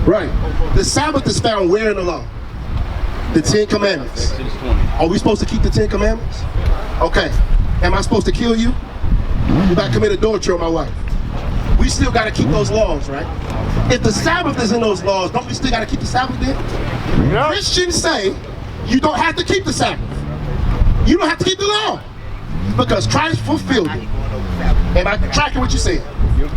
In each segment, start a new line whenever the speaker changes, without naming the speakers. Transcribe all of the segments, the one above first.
Right. The Sabbath is found where in the law? The 10 Commandments. Are we supposed to keep the 10 Commandments? Okay. Am I supposed to kill you? If I commit adultery on my wife? We still got to keep those laws, right? If the Sabbath is in those laws, don't we still got to keep the Sabbath then? Yep. Christians say you don't have to keep the Sabbath. You don't have to keep the law because Christ fulfilled it. Am I tracking what you're saying?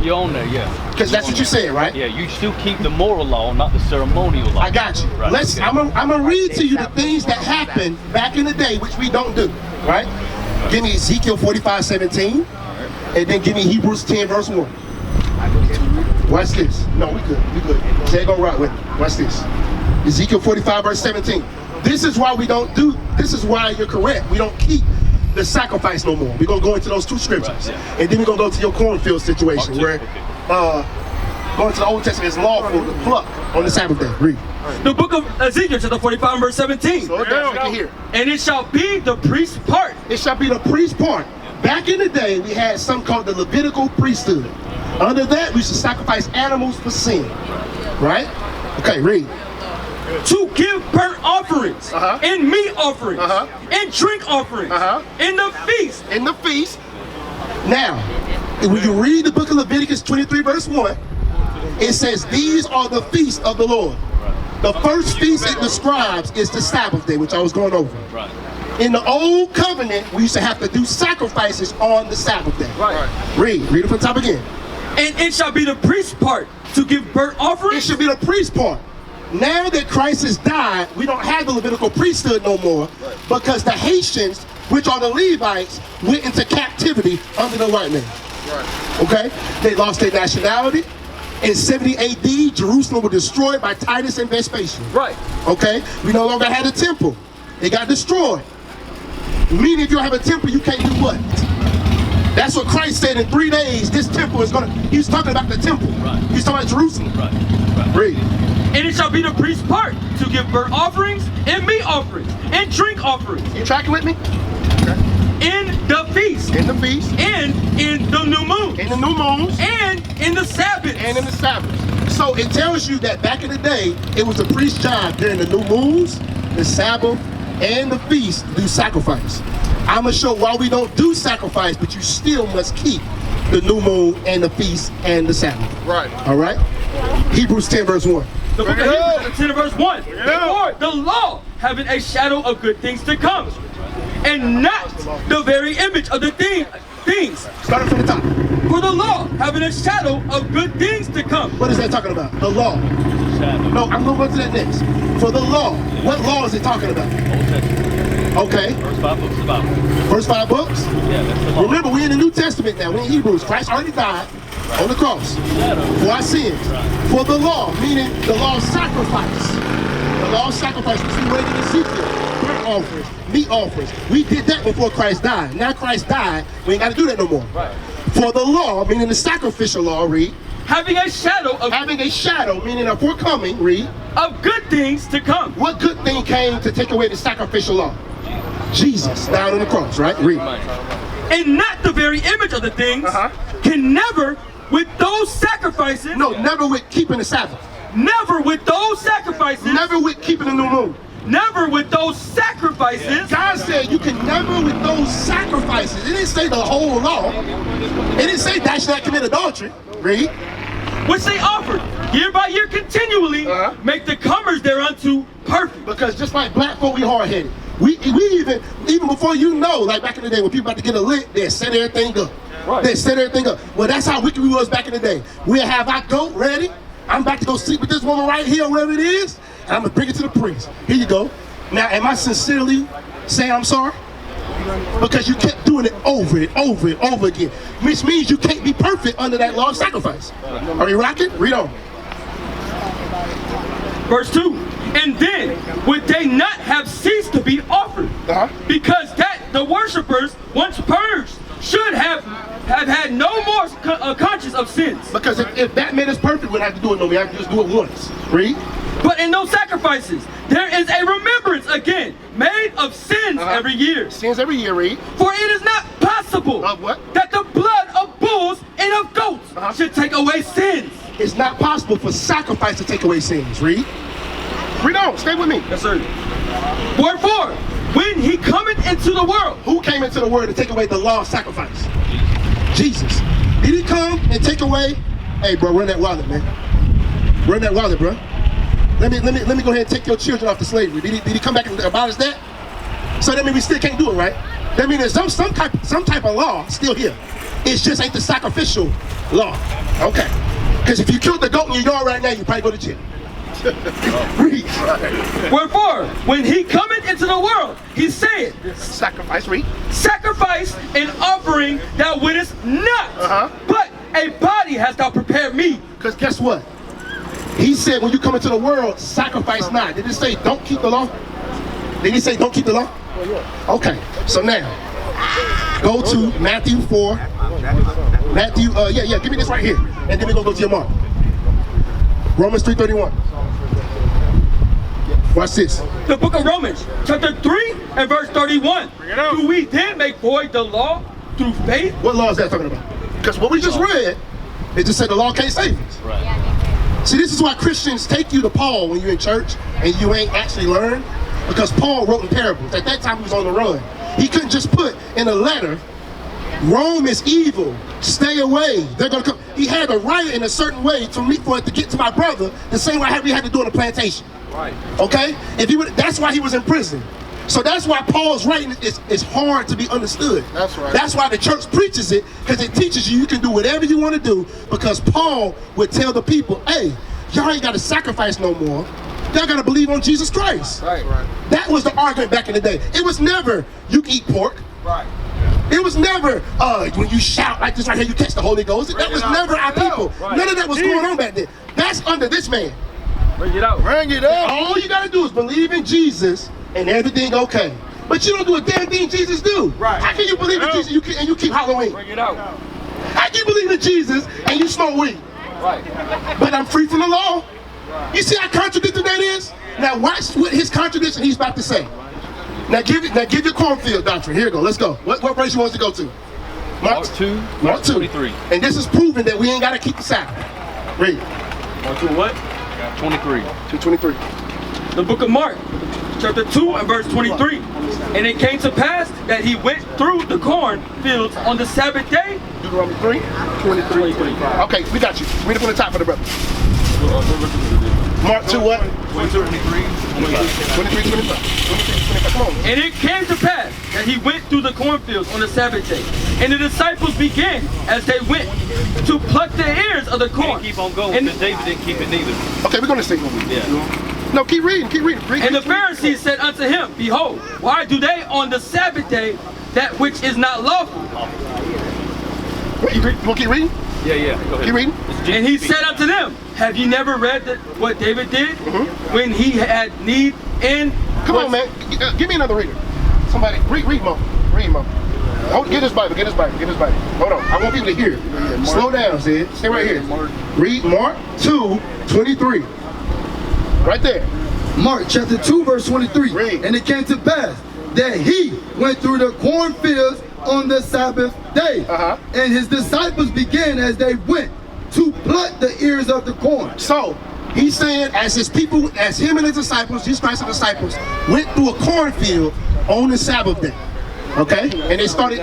You're on there, yeah.
Because that's what you're saying, right?
Yeah, you still keep the moral law, not the ceremonial law.
I got you.
Right.
Let's. I'm gonna read to you the things that happened back in the day, which we don't do, right? Give me Ezekiel 45:17, and then give me Hebrews 10 verse 1. Watch this. No, we good. We good. Jay gonna rock with me. Watch this. Ezekiel 45 verse 17. This is why we don't do. This is why you're correct. We don't keep the sacrifice no more. We're gonna go into those two scriptures,
right, yeah.
And then we're gonna go to your cornfield situation where going to the Old Testament is lawful to pluck on the Sabbath day. Read.
The book of Ezekiel, chapter 45, verse 17.
Slow it down, we can hear.
And it shall be the priest's part.
It shall be the priest's part. Back in the day, we had something called the Levitical priesthood. Under that, we should sacrifice animals for sin. Right? Okay, read.
To give burnt offerings and meat offerings and drink offerings in the feast.
In the feast. Now, when you read the book of Leviticus 23 verse 1, it says these are the feasts of the Lord. The first feast it describes is the Sabbath day, which I was going over.
Right.
In the old covenant, we used to have to do sacrifices on the Sabbath day.
Right.
Read it from the top again.
And it shall be the priest's part to give burnt offerings.
It should be the priest's part. Now that Christ has died, we don't have the Levitical priesthood no more because the Haitians, which are the Levites, went into captivity under the white man. Right. Okay? They lost their nationality. In 70 AD, Jerusalem was destroyed by Titus and Vespasian.
Right.
Okay? We no longer had a temple. It got destroyed. Meaning if you don't have a temple, you can't do what? That's what Christ said in 3 days, this temple is gonna, he's talking about the temple. Right. He's talking about Jerusalem.
Right. Right.
Read.
And it shall be the priest's part to give burnt offerings and meat offerings and drink offerings.
You tracking with me? Okay.
In the feast.
In the feast.
And in the new moon.
In the new moons.
And in the Sabbath.
And in the Sabbath. So it tells you that back in the day, it was the priest's job during the new moons, the Sabbath, and the feast to do sacrifice. I'm going to show why we don't do sacrifice, but you still must keep the new moon and the feast and the Sabbath.
Right.
All right? Hebrews 10 verse 1.
The book of Hebrews 10 verse 1. For the law having a shadow of good things to come, and not the very image of the things.
Start it from the top.
For the law having a shadow of good things to come.
What is that talking about? The law.
Shadow.
No, I'm going to go to that next. For the law. What law is it talking about?
Old Testament.
Okay.
First 5 books of the Bible.
First 5 books?
Yeah, that's the law.
Remember, we're in the New Testament now. We're in Hebrews. Christ already died on the cross for our sins. For the law, meaning the law of sacrifice. The law of sacrifice, which we read in Ezekiel. Burnt offerings, meat offerings. We did that before Christ died. Now Christ died, we ain't got to do that no more.
Right.
For the law, meaning the sacrificial law, read.
Having a shadow of
Meaning a forthcoming, read.
Of good things to come.
What good thing came to take away the sacrificial law? Jesus died on the cross, right? Read.
And not the very image of the things can never with those sacrifices.
No, never with keeping the Sabbath.
Never with those sacrifices.
Never with keeping the new moon.
Never with those sacrifices.
God said you can never with those sacrifices. It didn't say the whole law. It didn't say thou shalt not commit adultery. Read.
Which they offered year by year continually, make the comers thereunto perfect.
Because just like black folk, we hard-headed. We even before you know, like back in the day when people about to get a lick, they set everything up. Right. They set everything up. Well, that's how wicked we was back in the day. We'll have our goat ready. I'm about to go sleep with this woman right here, wherever it is, and I'm gonna bring it to the priest. Here you go. Now, am I sincerely saying I'm sorry? Because you kept doing it over and over and over again, which means you can't be perfect under that law of sacrifice. Are you rocking? Read on.
Verse 2. And then would they not have ceased to be offered, because that the worshipers, once purged, should have had no more conscience of sins.
Because if that made us perfect, we'd have to do it no more. We have to just do it once. Read.
But in those sacrifices, there is a remembrance again made of sins every year.
Sins every year, read.
For it is not possible
Of what?
that the blood of bulls and of goats should take away sins.
it's not possible for sacrifice to take away sins. Read. Read on. Stay with me.
Yes, sir. Wherefore, when he cometh into the world.
Who came into the world to take away the law of sacrifice? Jesus. Did he come and take away? Hey, bro, run that wallet, man. Run that wallet, bro. Let me go ahead and take your children off the slavery. Did he come back and abolish that? So that means we still can't do it, right? That means there's some type of law still here. It just ain't the sacrificial law. Okay. Because if you killed the goat in your yard right now, you probably go to jail. Read.
Wherefore, when he cometh into the world, he said,
Sacrifice, read.
Sacrifice and offering thou wittest not, but a body hast thou prepared me.
Because guess what? He said when you come into the world, sacrifice not. Did it say don't keep the law? Did he say don't keep the law? Okay, so now, go to Matthew 4. Matthew, give me this right here. And then we're going to go to your mark. Romans 3:31. Watch this.
The book of Romans, chapter 3 and verse 31. Do we then make void the law through faith?
What law is that talking about? Because what we just read, it just said the law can't save us.
Right.
See, this is why Christians take you to Paul when you're in church and you ain't actually learned. Because Paul wrote in parables. At that time, he was on the run. He couldn't just put in a letter, Rome is evil, stay away, they're gonna come. He had to write it in a certain way for it to get to my brother, the same way we had to do on the plantation.
Right.
Okay? That's why he was in prison. So that's why Paul's writing is hard to be understood. That's right. That's why the church preaches it, because it teaches you can do whatever you want to do, because Paul would tell the people, hey, y'all ain't got to sacrifice no more. Y'all got to believe on Jesus Christ.
Right.
That was the argument back in the day. It was never, you can eat pork.
Right.
It was never, when you shout like this right here, you catch the Holy Ghost. That was never our people.
Right.
None of that was going on back then. That's under this man.
Bring it out.
Bring it up. All you got to do is believe in Jesus and everything okay. But you don't do a damn thing Jesus do.
Right.
How can you believe in Jesus and you keep Halloween?
Bring it out.
How can you believe in Jesus and you smoke weed?
Right.
But I'm free from the law. You see how contradictory that is? Now watch what his contradiction he's about to say. Now give your cornfield doctrine. Here you go. Let's go. What verse you want us to go to?
Mark 2,
Mark 2.
23.
And this is proving that we ain't got to keep the Sabbath. Read.
Mark 2 what? 23.
2:23.
The book of Mark, chapter 2 and verse 23. And it came to pass that he went through the cornfields on the Sabbath day.
Deuteronomy 3:23. Okay, we got you. Read it from the top for the brother. Mark 2 what?
23.
23:25. Come on.
And it came to pass that he went through the cornfields on the Sabbath day. And the disciples began, as they went, to pluck the ears of the corn.
Keep on going, because David didn't keep it neither.
Okay, we're going to sing.
Yeah.
No, keep reading.
And the Pharisees said unto him, Behold, why do they on the Sabbath day that which is not lawful?
You want to keep reading?
Yeah. Go ahead.
Keep reading.
And he said unto them, Have ye never read what David did when he had need in...
Come on, man. Give me another reader. Somebody, read more. Read more. Get his Bible. Hold on. I want people to hear. Slow down, Zed. Stay right here. Read Mark 2:23. Right there.
Mark chapter 2 verse 23.
Read.
And it came to pass that he went through the cornfields on the Sabbath day. And his disciples began as they went to pluck the ears of the corn.
So he's saying as him and his disciples, Jesus Christ's disciples, went through a cornfield on the Sabbath day. Okay? And they started,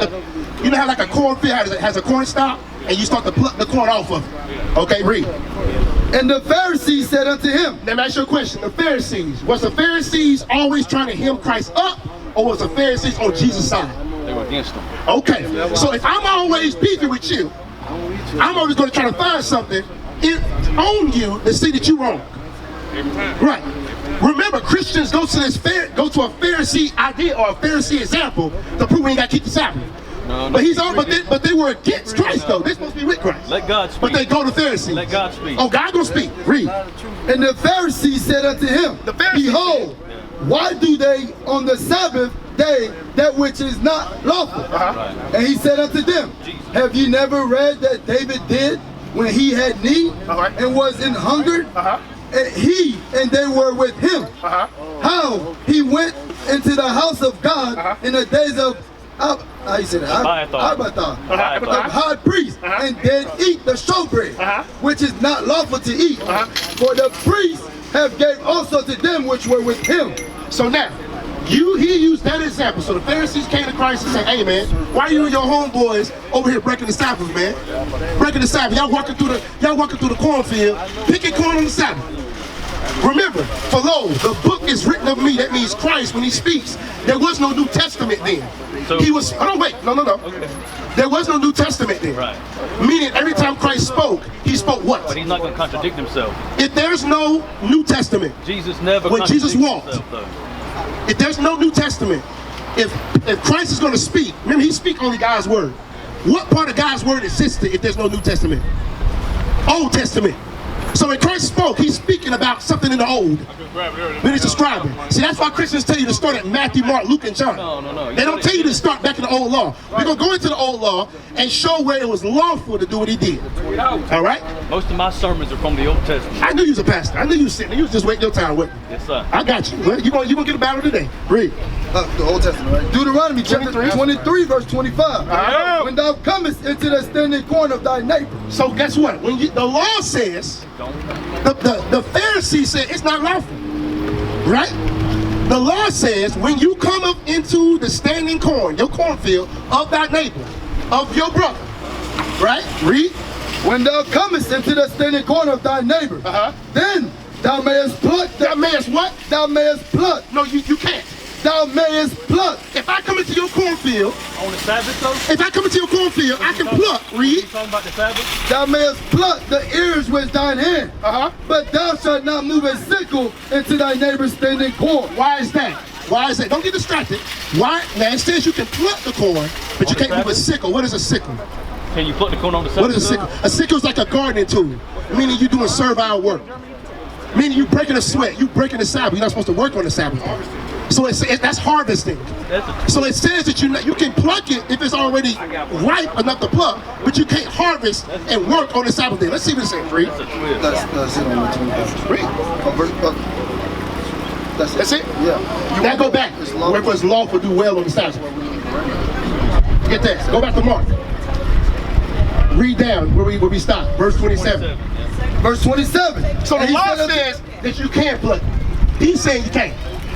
you know how like a cornfield has a corn stalk? And you start to pluck the corn off of it. Okay, read.
And the Pharisees said unto him.
Let me ask you a question. The Pharisees, was the Pharisees always trying to hem Christ up, or was the Pharisees on Jesus' side?
They were against him.
Okay, so if I'm always beefing with you, I'm always going to try to find something on you to see that you're wrong. Right. Remember, Christians go to a Pharisee idea or a Pharisee example to prove we ain't got to keep the Sabbath.
No,
but they were against Christ though. They're supposed to be with Christ.
Let God speak.
But they go to Pharisees.
Let God speak.
Oh, God gonna speak. Read.
And the Pharisees said unto him,
The Pharisees
Behold, why do they on the Sabbath day that which is not lawful? And he said unto them, Have ye never read that David did when he had need and was in hunger? And he and they were with him. How he went into the house of God in the days of how you say that?
Abiathar.
The high priest, and then eat the showbread, which is not lawful to eat. For the priests have gave also to them which were with him.
So now, he used that example. So the Pharisees came to Christ and said, hey man, why you and your homeboys over here breaking the Sabbath, man? Breaking the Sabbath. Y'all walking through the cornfield, picking corn on the Sabbath. Remember, for lo, the book is written of me. That means Christ, when he speaks, there was no New Testament then.
So,
he was, oh wait, no.
Okay.
There was no New Testament then.
Right.
Meaning every time Christ spoke, he spoke what?
But he's not going to contradict himself.
If there's no New Testament,
Jesus never
when Jesus walked,
himself, though.
if there's no New Testament, if Christ is going to speak, remember he speak only God's word. What part of God's word existed if there's no New Testament? Old Testament. So when Christ spoke, he's speaking about something in the old. Then he's describing. See, that's why Christians tell you to start at Matthew, Mark, Luke, and John.
No.
They don't tell you to start back in the old law. We're going to go into the old law and show where it was lawful to do what he did. All right?
Most of my sermons are from the Old Testament.
I knew you was a pastor. I knew you was sitting there. You was just waiting your time with me.
Yes, sir.
I got you. Well, you gonna get a battle today. Read.
The Old Testament, right? Deuteronomy chapter 23, verse 25. When thou comest into the standing corn of thy neighbor.
So guess what? When the law says, the Pharisees said it's not lawful, right? The law says when you come up into the standing corn, your cornfield, of thy neighbor, of your brother, right? Read.
When thou comest into the standing corn of thy neighbor, then thou mayest pluck.
Thou mayest what?
Thou mayest pluck.
No, you can't.
Thou mayest pluck.
If I come into your cornfield,
On the Sabbath, though?
if I come into your cornfield, I can pluck. Read.
You talking about the Sabbath?
Thou mayest pluck the ears with thine hand. But thou shalt not move a sickle into thy neighbor's standing corn.
Why is that? Why is that? Don't get distracted. Why? Now it says you can pluck the corn, but you can't move a sickle. What is a sickle?
Can you pluck the corn on the Sabbath?
What is a sickle? A sickle is like a gardening tool, meaning you're doing servile work. Meaning you breaking a sweat, you breaking the Sabbath. You're not supposed to work on the Sabbath. So that's harvesting. So it says that you can pluck it if it's already ripe enough to pluck, but you can't harvest and work on the Sabbath day. Let's see what it says. Read.
That's it on the 25.
Read. That's it?
Yeah.
Now go back. Where it was lawful to do well on the Sabbath. Get that. Go back to Mark. Read down where we stop. Verse 27.
Verse 27.
So the law says that you can't pluck. He's saying you can't.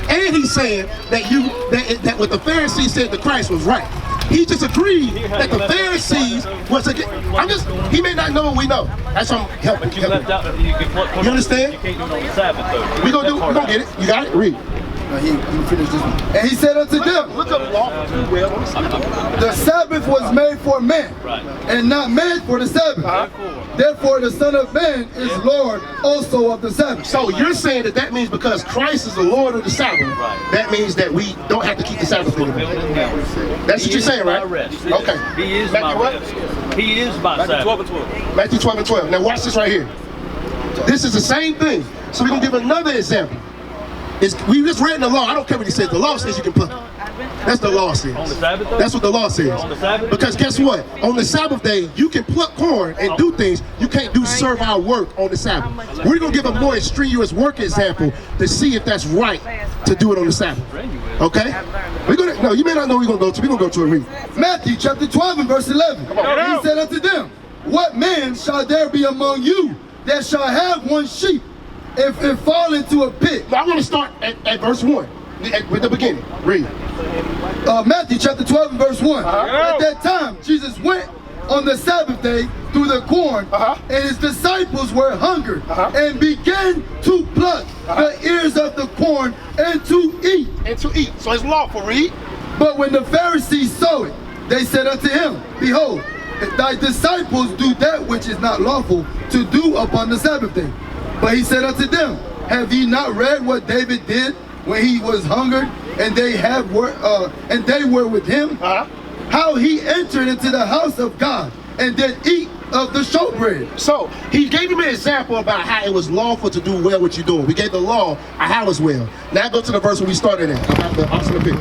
And he's saying that what the Pharisees said to Christ was right. He just agreed that the Pharisees was against. He may not know what we know. That's why I'm helping.
But you left out that you can pluck corn.
You understand?
You can't do it on the Sabbath, though.
We're gonna get it. You got it? Read.
He finished this one. And he said unto them,
Look up lawful to do well on the Sabbath.
the Sabbath was made for man, and not man for the Sabbath. Therefore the Son of Man is Lord also of the Sabbath.
So you're saying that means because Christ is the Lord of the Sabbath, that means that we don't have to keep the Sabbath anymore. That's what you're saying, right? Okay.
He is my rest. He is my Sabbath. 12 and 12.
Matthew 12 and 12. Now watch this right here. This is the same thing. So we're going to give another example. We just read in the law. I don't care what he says. The law says you can pluck. That's the law says.
On the Sabbath, though?
That's what the law says.
On the Sabbath?
Because guess what? On the Sabbath day, you can pluck corn and do things. You can't do servile work on the Sabbath. We're going to give a more strenuous work example to see if that's right to do it on the Sabbath. Okay? We're going to, no, you may not know where we're going to go to. We're going to go to a read.
Matthew chapter 12 and verse 11. He said unto them, what man shall there be among you that shall have one sheep, if it fall into a pit?
I want to start at verse 1, with the beginning. Read.
Matthew chapter 12 and verse 1. At that time, Jesus went on the Sabbath day through the corn, and his disciples were hungered, and began to pluck the ears of the corn and to eat.
And to eat. So it's lawful. Read.
But when the Pharisees saw it, they said unto him, behold, thy disciples do that which is not lawful to do upon the Sabbath day. But he said unto them, have ye not read what David did when he was hungered, and they were with him? How he entered into the house of God and did eat of the showbread.
So he gave him an example about how it was lawful to do well what you're doing. We gave the law how it's well. Now go to the verse where we started at, about the ox and the pig.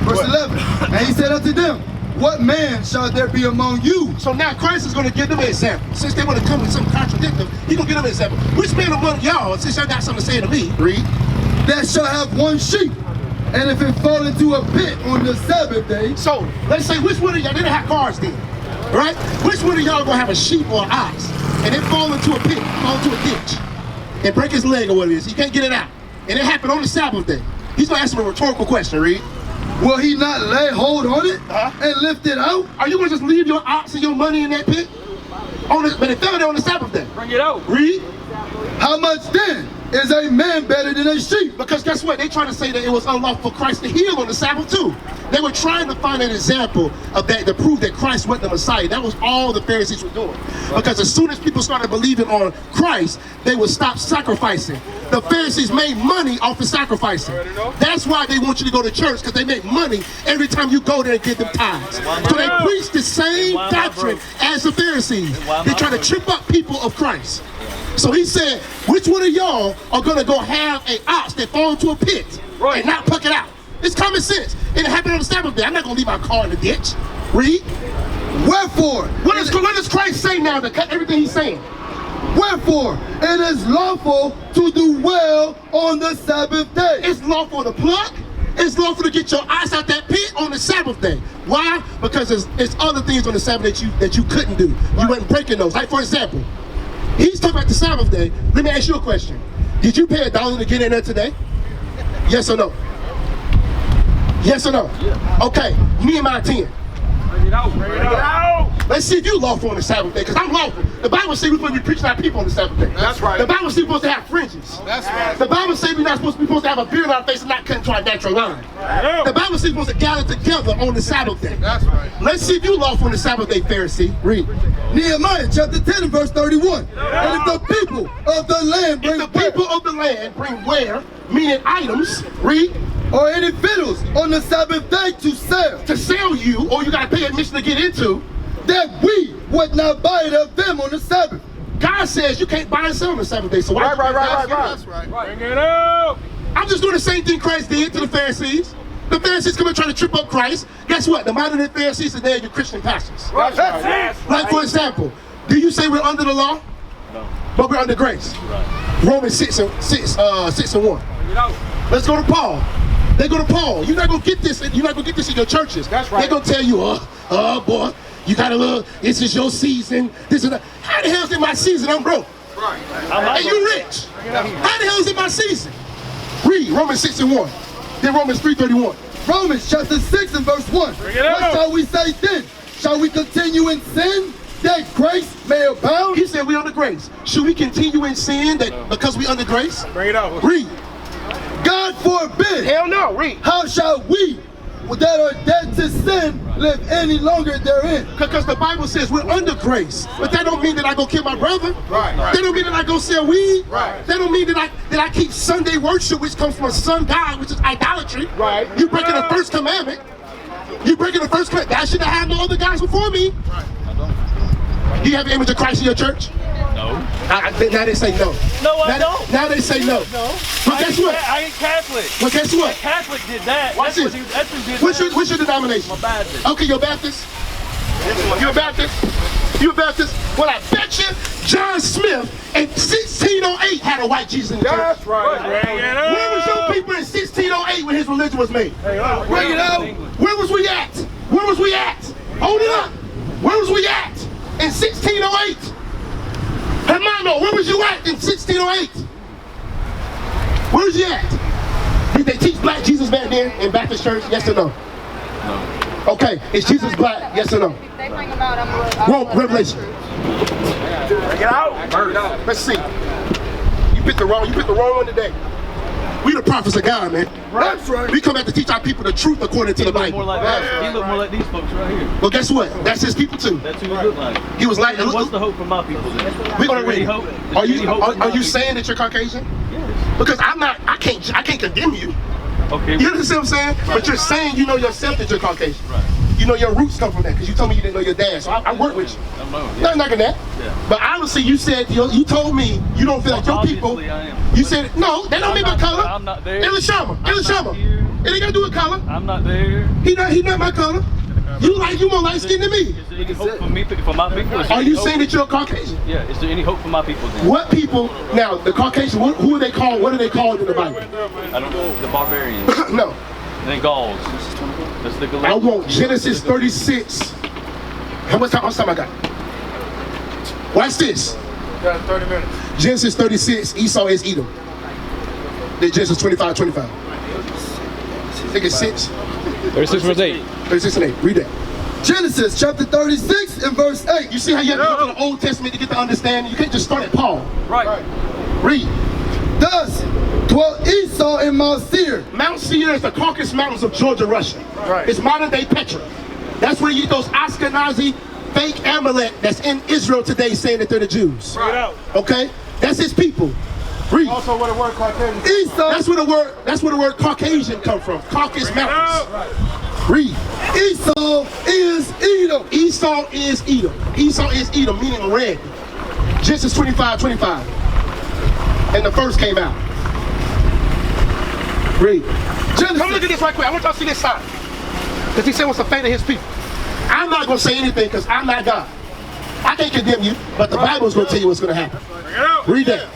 Verse 11. And he said unto them, what man shall there be among you?
So now Christ is going to give them an example. Since they want to come with some contradictive, he's going to give them an example. Which man among y'all, since y'all got something to say to me, read,
that shall have one sheep, And if it fall into a pit on the Sabbath day.
So let's say which one of y'all, they didn't have cars then, right? Which one of y'all gonna have a sheep or an ox and it fall into a pit, fall into a ditch, and break his leg or what it is? He can't get it out. And it happened on the Sabbath day. He's gonna ask him a rhetorical question, Reed.
Will he not lay hold on it and lift it out?
Are you gonna just leave your ox and your money in that pit? But it fell there on the Sabbath day.
Bring it out.
Reed.
How much then is a man better than a sheep?
Because guess what? They trying to say that it was unlawful for Christ to heal on the Sabbath too. They were trying to find an example of that to prove that Christ wasn't the Messiah. That was all the Pharisees were doing. Because as soon as people started believing on Christ, they would stop sacrificing. The Pharisees made money off of sacrificing. That's why they want you to go to church, because they make money every time you go there and give them tithes. So they preach the same doctrine as the Pharisees. They try to trip up people of Christ. So he said, which one of y'all are going to go have an ox that fall into a pit and not pluck it out? It's common sense. It happened on the Sabbath day. I'm not going to leave my car in the ditch. Read.
Wherefore?
What does Christ say now to cut everything he's saying?
Wherefore, it is lawful to do well on the Sabbath day.
It's lawful to pluck. It's lawful to get your ox out that pit on the Sabbath day. Why? Because there's other things on the Sabbath that you couldn't do. You weren't breaking those. Like, for example, he's talking about the Sabbath day. Let me ask you a question. Did you pay $1 to get in there today? Yes or no? Yes or no? Yeah. Okay, Nehemiah 10.
Bring it out. Bring it out.
Let's see if you lawful on the Sabbath day, because I'm lawful. The Bible says we're supposed to be preaching our people on the Sabbath day.
That's right.
The Bible says we're supposed to have fringes.
That's right.
The Bible says we're not supposed to have a beard on our face and not cutting to our natural line. The Bible says we're supposed to gather together on the Sabbath day.
That's right.
Let's see if you lawful on the Sabbath day, Pharisee. Read.
Nehemiah chapter 10 and verse 31. And if the people of the land bring
where? Meaning items. Read.
Or any victuals on the Sabbath day to sell.
To sell you, or you got to pay admission to get into.
That we would not buy it of them on the Sabbath.
God says you can't buy and sell on the Sabbath day. So why?
Right.
That's right. Bring it out.
I'm just doing the same thing Christ did to the Pharisees. The Pharisees come and try to trip up Christ. Guess what? The modern day Pharisees are there, your Christian pastors.
That's right.
Like, for example, do you say we're under the law?
No.
But we're under grace.
Right.
Romans 6 and 1.
Bring it out.
Let's go to Paul. They go to Paul. You're not gonna get this. You're not gonna get this in your churches.
That's right.
They're gonna tell you, boy, you gotta look. This is your season. This is that. How the hell is it my season? I'm broke.
Right.
And you rich. How the hell is it my season? Read Romans 6 and 1. Then Romans 3:31.
Romans chapter 6 and verse 1.
Bring it out.
What shall we say then? Shall we continue in sin that grace may abound?
He said we under grace. Should we continue in sin because we under grace?
Bring it out.
Read.
God forbid.
Hell no. Read.
How shall we that are dead to sin live any longer therein?
Because the Bible says we're under grace, but that don't mean that I go kill my brother.
Right.
That don't mean that I go sell weed.
Right.
That don't mean that I keep Sunday worship, which comes from a sun god, which is idolatry.
Right.
You breaking the first commandment. You breaking the first commandment. I should have had no other guys before me.
Right.
Do you have the image of Christ in your church?
No.
Now they say no.
No, I don't.
Now they say no.
No.
But guess what?
I ain't Catholic.
But guess what?
Catholic did that.
Watch
That's
this.
what he did.
What's your denomination?
I'm a Baptist.
Okay, you're Baptist? You're a Baptist? You're a Baptist? Well, I bet you John Smith in 1608 had a white Jesus in the church.
That's right. Bring it out.
Where was your people in 1608 when his religion was made?
Bring it out.
Where was we at? Where was we at? Hold it up. Where was we at in 1608? Hermano, where was you at in 1608? Where was you at? Did they teach black Jesus back then in Baptist church? Yes or no?
No.
Okay, is Jesus black? Yes or no?
They bring them out.
Wrong, Revelation.
Bring it out.
Let's see. You picked the wrong one today. We the prophets of God, man.
That's right.
We come out to teach our people the truth according to the
More
Bible.
like that. He looked more like these folks right here.
Well, guess what? That's his people too.
That's who he looked like.
He was like,
And what's the hope for my people then?
we're gonna
Is there
read.
any hope? Is
Are
there any hope for my
you
people?
saying that you're Caucasian?
Yes.
Because I can't condemn you.
Okay.
You understand what I'm saying? But you're saying you know yourself that you're Caucasian.
Right.
You know your roots come from that because you told me you didn't know your dad. So I work with you.
I know. Yeah.
Not knocking that.
Yeah.
But obviously you said you told me you don't feel like your people.
Obviously I am.
You said no. That don't mean my color.
I'm not there.
Elishama.
not here.
It ain't got to do with color.
I'm not there.
He not my color. You more light skinned than me.
Is there any hope for me, for my people? Is there
Are
any
you
hope?
saying that you're a Caucasian?
Yeah. Is there any hope for my people then?
What people now? The Caucasian. Who are they called? What are they called in the Bible?
I don't know. The barbarians.
No.
then Gauls. That's the
I want Genesis 36. How much time I got? Watch this.
You got 30 minutes.
Genesis 36, Esau is Edom. Then Genesis 25, 25. I think it's 6.
36 verse 8.
36 and 8. Read that.
Genesis chapter 36 and verse 8.
You see how you have to go to the Old Testament to get the understanding? You can't just start at Paul.
Right.
Read.
Thus dwelt Esau in Mount Seir.
Mount Seir is the Caucasus Mountains of Georgia, Russia.
Right.
It's modern day Petra. That's where you get those Ashkenazi fake Amalek that's in Israel today saying that they're the Jews.
Right.
Okay? That's his people. Read.
Also where the word Caucasian. Esau.
That's where the word Caucasian come from. Caucasus Mountains. Read.
Esau is Edom.
Esau is Edom. Esau is Edom, meaning red. Genesis 25, 25. And the first came out. Read. Genesis. Come look at this right quick. I want y'all to see this sign. Because he said what's the fate of his people. I'm not going to say anything because I'm not God. I can't condemn you, but the Bible's going to tell you what's going to happen. Read that.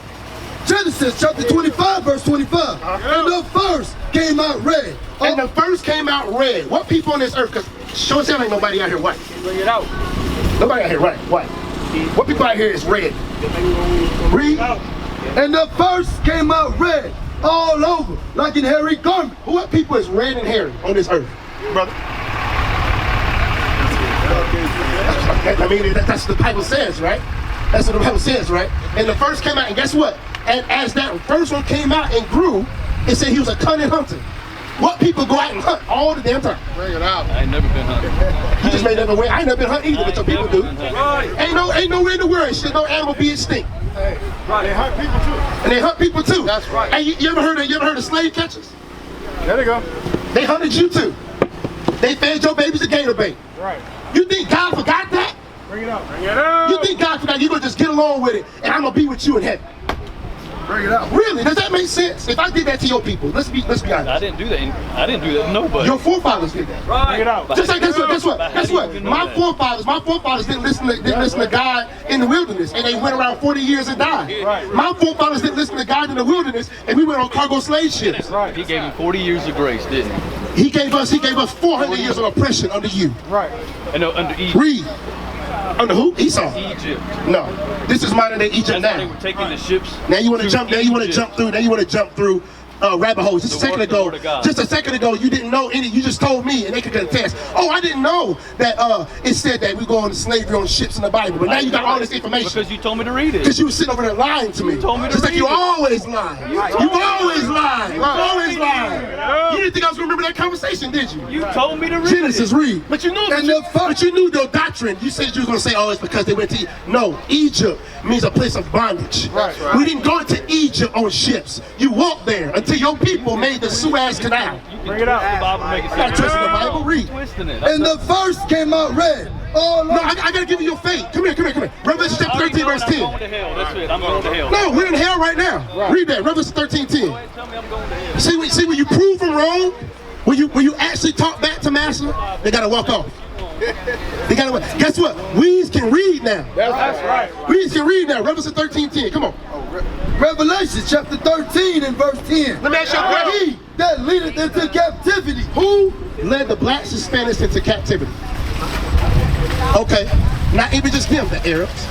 Genesis chapter 25 verse 25. And the first came out red.
And the first came out red. What people on this earth? Because sure as hell ain't nobody out here white.
Bring it out.
Nobody out here white. What people out here is red. Read.
And the first came out red all over like an hairy garment.
What people is red and hairy on this earth, brother? I mean, that's what the Bible says, right? That's what the Bible says, right? And the first came out, and guess what? And as that first one came out and grew, it said he was a cunning hunter. What people go out and hunt all the damn time?
Bring it out.
I ain't never been hunting.
You just made that away. I ain't never been hunting either, but some people do.
Right.
Ain't nowhere in the world shit no animal be extinct.
Right.
They hunt people too.
And they hunt people too.
That's right.
Hey, you ever heard of slave catchers?
There they go.
They hunted you too. They fed your babies a gator bait.
Right.
You think God forgot that?
Bring it out. Bring it out.
You think God forgot you're gonna just get along with it and I'm gonna be with you in heaven?
Bring it out.
Really? Does that make sense? If I did that to your people, let's be honest.
I didn't do that. I didn't do that to nobody.
Your forefathers did that.
Right.
Bring it out.
Just like guess what?
But how
Guess
do you
what?
even know
My
that?
forefathers didn't listen to God in the wilderness, and they went around 40 years and died.
Right.
My forefathers didn't listen to God in the wilderness, and we went on cargo slave ships.
Right.
He gave him 40 years of grace, didn't he?
He gave us 400 years of oppression under you.
Right.
And under Egypt.
Read. Under who? Esau.
Egypt.
No. This is modern day Egypt
That's why they
now.
were taking the ships.
Now you want to jump. Now you want to
Egypt.
jump through rabbit holes. Just a second ago,
word of God.
you didn't know any. You just told me, and they could contest. Oh, I didn't know that it said that we go into slavery on ships in the Bible. But now you got all this information
Because you told me to read it.
because you were sitting over there lying to me.
You told me to
Just like
read
you
it.
always lie. You always lie. You always lie. You didn't think I was gonna remember that conversation, did you?
You told me to read
Genesis,
it.
read. But you knew, but you knew the doctrine. You said you were going to say, oh, it's because they went to No, Egypt means a place of bondage.
Right.
We didn't go into Egypt on ships. You walked there until your people made the Suez Canal.
Bring it out. The Bible make it
I'm not twisting the Bible. Read.
Twisting it.
And the first came out red. All
No,
over.
I got to give you your faith. Come here. Revelation chapter 13, verse
I'm
10.
going to hell. That's it. I'm going to hell.
No, we're in hell right now. Read that. Revelation 13, 10.
Tell me I'm going to hell.
See when you prove them wrong, when you actually talk back to Master, they got to walk off. They got to. Guess what? Weeds can read now.
That's right.
Weeds can read now. Revelation 13, 10. Come on.
Revelation chapter 13 and verse 10.
Let me ask you a question.
He that leadeth into captivity.
Who led the blacks and Spanish into captivity? Okay, not even just them, the Arabs,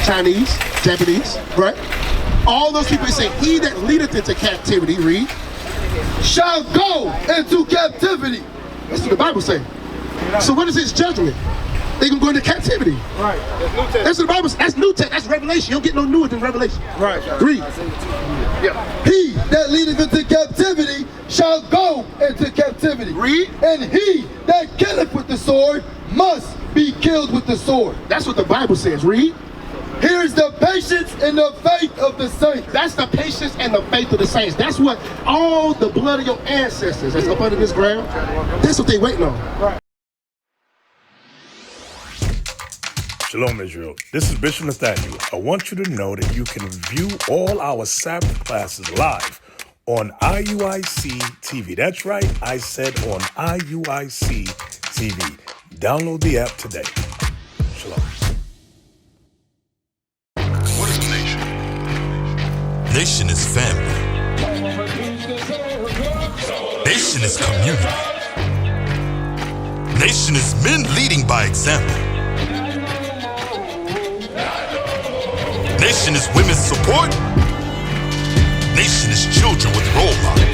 Chinese, Japanese, right? All those people say, he that leadeth into captivity, read,
Shall go into captivity.
that's what the Bible says. So what is his judgment? They gonna go into captivity.
Right.
That's what the Bible says. That's New Testament. That's Revelation. You don't get no newer than Revelation.
Right.
Read. Yeah.
He that leadeth into captivity shall go into captivity.
Read.
And he that killeth with the sword must be killed with the sword.
That's what the Bible says. Read.
Here is the patience and the faith of the saints.
That's the patience and the faith of the saints. That's what all the blood of your ancestors that's up under this ground, that's what they waiting on.
Right.
Shalom, Israel. This is Bishop Nathaniel. I want you to know that you can view all our Sabbath classes live on IUIC TV. That's right, I said on IUIC TV. Download the app today. Shalom.
What is nation? Nation is family.
Nation is community. Nation is men leading by example. Nation is women's support. Nation is children with role models.